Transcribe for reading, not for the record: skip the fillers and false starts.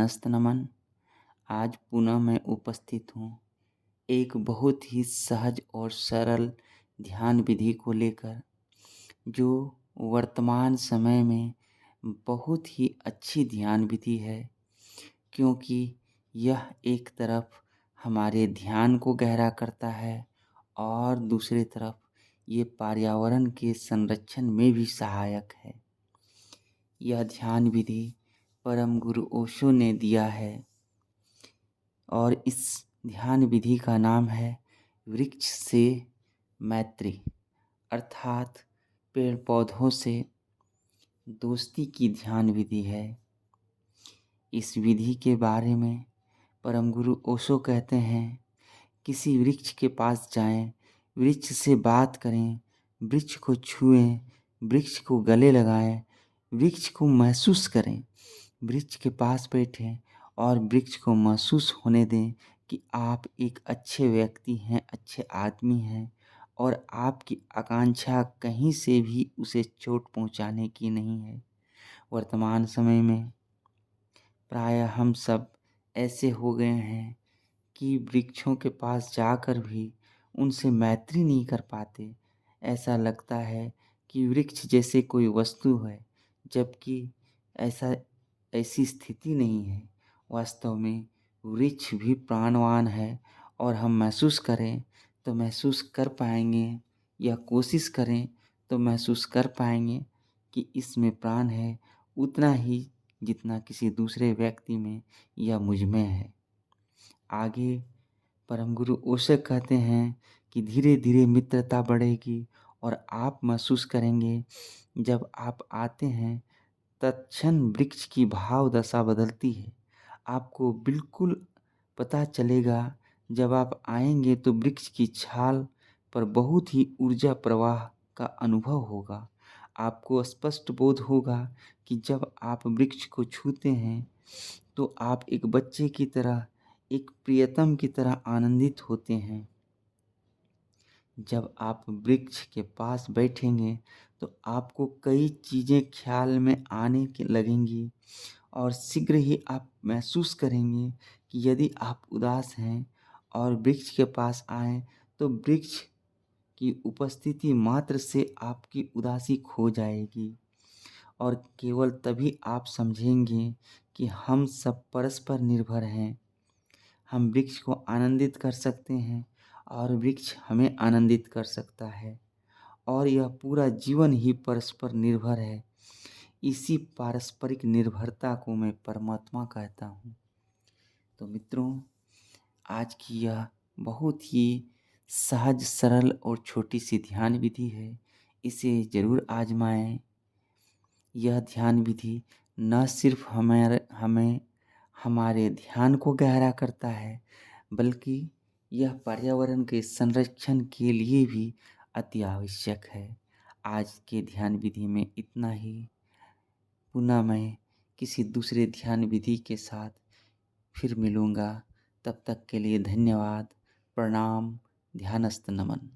ध्यानस्थ नमन। आज पुनः मैं उपस्थित हूँ एक बहुत ही सहज और सरल ध्यान विधि को लेकर, जो वर्तमान समय में बहुत ही अच्छी ध्यान विधि है। क्योंकि यह एक तरफ हमारे ध्यान को गहरा करता है और दूसरी तरफ ये पर्यावरण के संरक्षण में भी सहायक है। यह ध्यान विधि परम गुरु ओशो ने दिया है और इस ध्यान विधि का नाम है वृक्ष से मैत्री, अर्थात पेड़ पौधों से दोस्ती की ध्यान विधि है। इस विधि के बारे में परम गुरु ओशो कहते हैं, किसी वृक्ष के पास जाएं, वृक्ष से बात करें, वृक्ष को छुएं, वृक्ष को गले लगाएं, वृक्ष को महसूस करें, वृक्ष के पास बैठें और वृक्ष को महसूस होने दें कि आप एक अच्छे व्यक्ति हैं, अच्छे आदमी हैं और आपकी आकांक्षा कहीं से भी उसे चोट पहुंचाने की नहीं है। वर्तमान समय में प्रायः हम सब ऐसे हो गए हैं कि वृक्षों के पास जाकर भी उनसे मैत्री नहीं कर पाते। ऐसा लगता है कि वृक्ष जैसे कोई वस्तु है, जबकि ऐसी स्थिति नहीं है। वास्तव में वृक्ष भी प्राणवान है और हम महसूस करें तो महसूस कर पाएंगे, या कोशिश करें तो महसूस कर पाएंगे कि इसमें प्राण है, उतना ही जितना किसी दूसरे व्यक्ति में या मुझ में है। आगे परम गुरु ओशो कहते हैं कि धीरे धीरे मित्रता बढ़ेगी और आप महसूस करेंगे, जब आप आते हैं तत्क्षण वृक्ष की भाव दशा बदलती है। आपको बिल्कुल पता चलेगा, जब आप आएंगे तो वृक्ष की छाल पर बहुत ही ऊर्जा प्रवाह का अनुभव होगा। आपको स्पष्ट बोध होगा कि जब आप वृक्ष को छूते हैं तो आप एक बच्चे की तरह, एक प्रियतम की तरह आनंदित होते हैं। जब आप वृक्ष के पास बैठेंगे तो आपको कई चीज़ें ख्याल में आने के लगेंगी और शीघ्र ही आप महसूस करेंगे कि यदि आप उदास हैं और वृक्ष के पास आएं तो वृक्ष की उपस्थिति मात्र से आपकी उदासी खो जाएगी और केवल तभी आप समझेंगे कि हम सब परस्पर निर्भर हैं। हम वृक्ष को आनंदित कर सकते हैं और वृक्ष हमें आनंदित कर सकता है, और यह पूरा जीवन ही परस्पर निर्भर है। इसी पारस्परिक निर्भरता को मैं परमात्मा कहता हूँ। तो मित्रों, आज की यह बहुत ही सहज, सरल और छोटी सी ध्यान विधि है। इसे ज़रूर आजमाएं। यह ध्यान विधि न सिर्फ हमें हमारे ध्यान को गहरा करता है, बल्कि यह पर्यावरण के संरक्षण के लिए भी अति आवश्यक है। आज के ध्यान विधि में इतना ही। पुनः मैं किसी दूसरे ध्यान विधि के साथ फिर मिलूँगा। तब तक के लिए धन्यवाद। प्रणाम। ध्यानस्थ नमन।